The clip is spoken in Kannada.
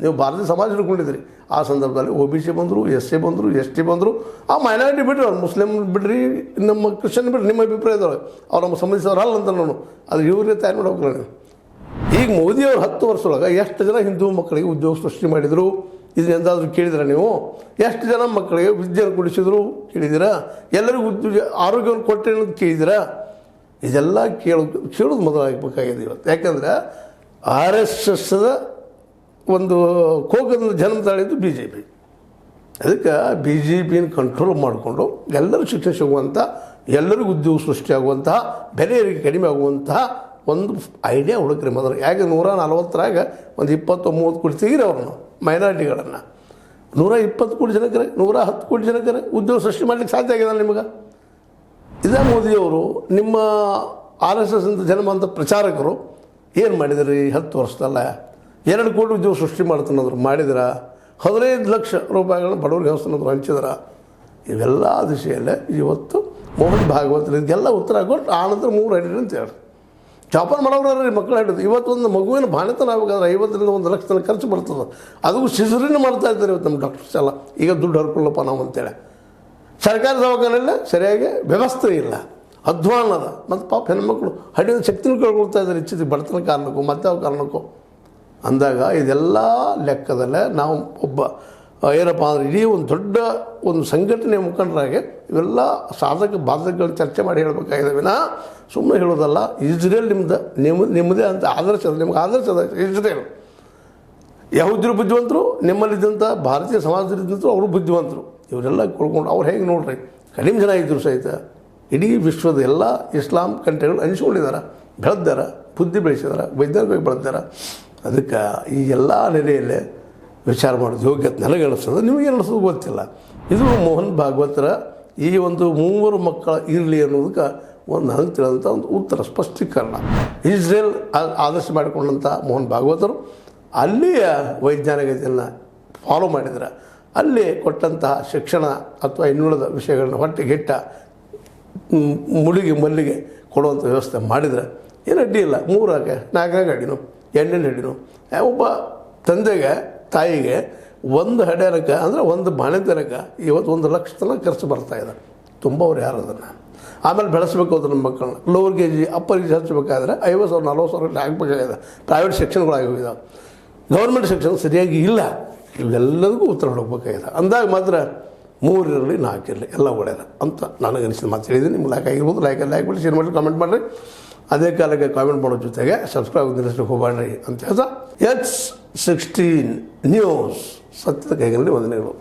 ನೀವು ಭಾರತೀಯ ಸಮಾಜ ಹಿಡ್ಕೊಂಡಿದ್ರಿ. ಆ ಸಂದರ್ಭದಲ್ಲಿ OBC ಬಂದರು, SC ಬಂದರು, ST ಬಂದರು. ಆ ಮೈನಾರಿಟಿ ಬಿಡ್ರಿ, ಅವ್ರು ಮುಸ್ಲಿಮ್ ಬಿಡ್ರಿ, ನಮ್ಮ ಕ್ರಿಶ್ಚಿಯನ್ ಬಿಡ್ರಿ, ನಿಮ್ಮ ಅಭಿಪ್ರಾಯದವ್ರು ಅವ್ರು ನಮ್ಮ ಸಂಬಂಧಿಸಿದವ್ರು ಅಲ್ಲ ಅಂತ ನಾನು ಅದು ಇವ್ರಿಗೆ ತಯಾರು ಮಾಡ್ಬೇಕು. ನೀವು ಈಗ ಮೋದಿಯವರು 10 ವರ್ಷದೊಳಗೆ ಎಷ್ಟು ಜನ ಹಿಂದೂ ಮಕ್ಕಳಿಗೆ ಉದ್ಯೋಗ ಸೃಷ್ಟಿ ಮಾಡಿದರು ಇದನ್ನ ಎಂದಾದರೂ ಕೇಳಿದಿರ ನೀವು? ಎಷ್ಟು ಜನ ಮಕ್ಕಳಿಗೆ ವಿದ್ಯೆಯನ್ನು ಕೊಡಿಸಿದ್ರು ಕೇಳಿದ್ದೀರಾ? ಎಲ್ಲರಿಗೂ ಉದ್ಯೋಗ ಆರೋಗ್ಯವನ್ನು ಕೊಟ್ಟರೆ ಅನ್ನೋದು ಕೇಳಿದ್ದೀರಾ? ಇದೆಲ್ಲ ಕೇಳೋದು ಮೊದಲಾಗಬೇಕಾಗಿದೆ ಇವತ್ತು. ಯಾಕಂದರೆ RSSದ ಒಂದು ಕೋಗದ ಜನ್ಮ ತಾಳಿದ್ದು BJP. ಅದಕ್ಕೆ BJPನ ಕಂಟ್ರೋಲ್ ಮಾಡಿಕೊಂಡು ಎಲ್ಲರೂ ಶಿಕ್ಷಣ ಸಿಗುವಂಥ, ಎಲ್ಲರಿಗೂ ಉದ್ಯೋಗ ಸೃಷ್ಟಿಯಾಗುವಂತಹ, ಬೆಲೆ ಏರಿಕೆ ಕಡಿಮೆ ಆಗುವಂತಹ ಒಂದು ಐಡಿಯಾ ಹುಡುಕ್ರಿ ಮೊದಲು. ಯಾಕೆ 140ರಾಗ ಒಂದು 20-30 ಕೋಟಿ ತೆಗೀರಿ ಅವ್ರನ್ನು ಮೈನಾರಿಟಿಗಳನ್ನು. 120 ಕೋಟಿ ಜನಕ್ಕೆ, 110 ಕೋಟಿ ಜನಕ್ಕೆ ಉದ್ಯೋಗ ಸೃಷ್ಟಿ ಮಾಡಲಿಕ್ಕೆ ಸಾಧ್ಯ ಆಗಿದೆ ನಿಮಗೆ. ಇದೇ ಮೋದಿಯವರು ನಿಮ್ಮ RSS ಅಂತ ಜನ್ಮ ಅಂತ ಪ್ರಚಾರಕರು ಏನು ಮಾಡಿದ್ರಿ 10 ವರ್ಷದಲ್ಲ? 2 ಕೋಟಿ ಉದ್ಯೋಗ ಸೃಷ್ಟಿ ಮಾಡ್ತಾನಂದ್ರು ಮಾಡಿದ್ರ? 15 ಲಕ್ಷ ರೂಪಾಯಿಗಳನ್ನ ಬಡವರಿಗೆ ಹಂಚ್ತಾನಂದ್ರು ಹಂಚಿದ್ರ? ಇವೆಲ್ಲ ದಿಶೆಯಲ್ಲೇ ಇವತ್ತು ಮೋಹನ್ ಭಾಗವತರು ಇದಕ್ಕೆಲ್ಲ ಉತ್ತರ ಕೊಟ್ಟು ಆನಂತರ 3 ಹಿಡಿದ್ರಿ ಅಂತ ಹೇಳಿ ಜಾಪಾನ್ ಮಾಡೋರು ಮಕ್ಕಳು ಹಿಡಿದು. ಇವತ್ತೊಂದು ಮಗುವಿನ ಬಾಣತನ ಆಗಬೇಕಾದ್ರೆ 50ರಿಂದ 1 ಲಕ್ಷ ತನಕ ಖರ್ಚು ಬರ್ತದೆ. ಅದಕ್ಕೂ ಸಿಸರಿನ ಮಾಡ್ತಾ ಇದ್ದಾರೆ ಇವತ್ತು ನಮ್ಮ ಡಾಕ್ಟರ್ಸ್ ಎಲ್ಲ. ಈಗ ದುಡ್ಡು ಹರ್ಕೊಳ್ಳಪ್ಪ ನಾವು ಅಂತೇಳಿ ಸರ್ಕಾರಿ ದವಾಖಾನೆಯಲ್ಲೇ ಸರಿಯಾಗಿ ವ್ಯವಸ್ಥೆ ಇಲ್ಲ, ಅಧ್ವಾನದ. ಮತ್ತು ಪಾಪ ಹೆಣ್ಮಕ್ಳು ಹಡಿಯೋದು ಶಕ್ತಿನ ಕಳ್ಕೊಳ್ತಾ ಇದ್ದಾರೆ ಇಚ್ಛಿತ ಬಡತನ ಕಾರಣಕ್ಕೂ ಮತ್ತು ಯಾವ ಕಾರಣಕ್ಕೂ. ಅಂದಾಗ ಇದೆಲ್ಲ ಲೆಕ್ಕದಲ್ಲೇ ನಾವು ಒಬ್ಬ ಏನಪ್ಪ ಅಂದರೆ ಇಡೀ ಒಂದು ದೊಡ್ಡ ಒಂದು ಸಂಘಟನೆ ಮುಖಂಡರಾಗಿ ಇವೆಲ್ಲ ಸಾಧಕ ಬಾಧಕಗಳು ಚರ್ಚೆ ಮಾಡಿ ಹೇಳಬೇಕಾಗಿದೆ ವಿನಃ ಸುಮ್ಮನೆ ಹೇಳೋದಲ್ಲ. ಇಸ್ರೇಲ್ ನಿಮ್ಮದೇ ಅಂತ ಆದರ್ಶ ಅದ, ನಿಮ್ಗೆ ಆದರ್ಶ ಅದ ಇಸ್ರೇಲ್. ಯಹೂದ್ಯರು ಬುದ್ಧಿವಂತರು, ನಿಮ್ಮಲ್ಲಿದ್ದಂಥ ಭಾರತೀಯ ಸಮಾಜದಲ್ಲಿದ್ದಂಥ ಅವರು ಬುದ್ಧಿವಂತರು. ಇವರೆಲ್ಲ ಕೊಳ್ಕೊಂಡು ಅವ್ರು ಹೇಗೆ ನೋಡ್ರಿ ಕಡಿಮೆ ಜನ ಇದ್ದರು ಸಹಿತ ಇಡೀ ವಿಶ್ವದ ಎಲ್ಲ ಇಸ್ಲಾಂ ಕಂಟ್ರಿಗಳು ಅನಿಸ್ಕೊಂಡಿದ್ದಾರೆ, ಬೆಳೆದಾರ, ಬುದ್ಧಿ ಬೆಳೆಸಿದಾರೆ, ವೈಜ್ಞಾನಿಕವಾಗಿ ಬೆಳೆದಾರೆ. ಅದಕ್ಕೆ ಈ ಎಲ್ಲ ನೆಲೆಯಲ್ಲೇ ವಿಚಾರ ಮಾಡೋದು ಯೋಗ್ಯತೆ ನನಗೆ ಅನಿಸ್ತದೆ, ನಿಮಗೇನು ಅನಿಸೋದು ಗೊತ್ತಿಲ್ಲ. ಇದು ಮೋಹನ್ ಭಾಗವತರ ಈ ಒಂದು 3 ಮಕ್ಕಳ ಇರಲಿ ಅನ್ನೋದಕ್ಕೆ ಒಂದು ನನಗೆ ತಿಳಿದಂಥ ಒಂದು ಉತ್ತರ ಸ್ಪಷ್ಟೀಕರಣ. ಇಸ್ರೇಲ್ ಆದರ್ಶ ಮಾಡಿಕೊಂಡಂಥ ಮೋಹನ್ ಭಾಗವತರು ಅಲ್ಲಿಯ ವೈಜ್ಞಾನಿಕತೆಯನ್ನು ಫಾಲೋ ಮಾಡಿದರೆ ಅಲ್ಲಿ ಕೊಟ್ಟಂತಹ ಶಿಕ್ಷಣ ಅಥವಾ ಇನ್ನುಳಿದ ವಿಷಯಗಳನ್ನ ಹೊಟ್ಟೆಗೆಟ್ಟ ಮಲ್ಲಿಗೆ ಕೊಡುವಂಥ ವ್ಯವಸ್ಥೆ ಮಾಡಿದರೆ ಏನು ಅಡ್ಡಿ ಇಲ್ಲ. 3 4 ಅಡಿನೋ 8 ಅಡಿನೋ ಒಬ್ಬ ತಂದೆಗೆ ತಾಯಿಗೆ ಒಂದು ಹಡ್ಯಾರಕ್ಕೆ ಅಂದರೆ ಒಂದು ಬಾಣೆತನಕ್ಕೆ ಇವತ್ತು 1 ಲಕ್ಷ ತನಕ ಖರ್ಚು ಬರ್ತಾಯಿದೆ. ತುಂಬ ಅವ್ರು ಯಾರು ಅದನ್ನು ಆಮೇಲೆ ಬೆಳೆಸಬೇಕು ಅದ್ರ ನಮ್ಮ ಮಕ್ಕಳನ್ನ. ಲೋವರ್ KG ಅಪ್ಪರ್ KG ಹಚ್ಚಬೇಕಾದ್ರೆ 50,000 40,000 ಆಗಬೇಕಾಗಿದೆ. ಪ್ರೈವೇಟ್ ಸೆಕ್ಷನ್ಗಳಾಗೋಗಿದ್ದಾವೆ, ಗೌರ್ಮೆಂಟ್ ಸೆಕ್ಷನ್ ಸರಿಯಾಗಿ ಇಲ್ಲ. ಇವೆಲ್ಲದಕ್ಕೂ ಉತ್ತರ ಹುಡುಕಬೇಕಾಗಿದೆ. ಅಂದಾಗ ಮಾತ್ರ 3 ಇರಲಿ 4 ಇರಲಿ ಎಲ್ಲ ಒಳ್ಳೆಯದ ಅಂತ ನನಗನ್ನಿಸಿದ ಮಾತು ಹೇಳಿದ್ದೀನಿ. ನಿಮ್ಗೆ ಲೈಕ್ ಆಗಿರ್ಬೋದು, ಲೈಕ್ ಮಾಡಿ, ಶೇರ್ ಮಾಡಿ, ಕಾಮೆಂಟ್ ಮಾಡಿರಿ. ಅದೇ ಕಾಲಕ್ಕೆ ಕಾಮೆಂಟ್ ಮಾಡೋ ಜೊತೆಗೆ ಸಬ್ಸ್ಕ್ರೈಬ್ ನಿಲ್ಲಿಸ್ಲಿಕ್ಕೆ ಹೋಗಬೇಡ್ರಿ ಅಂತ ಹೇಳ್ತಾ H16 ನ್ಯೂಸ್ ಸತ್ಯದ ಕೈಗಳಲ್ಲಿ ವಂದನೆಗಳು.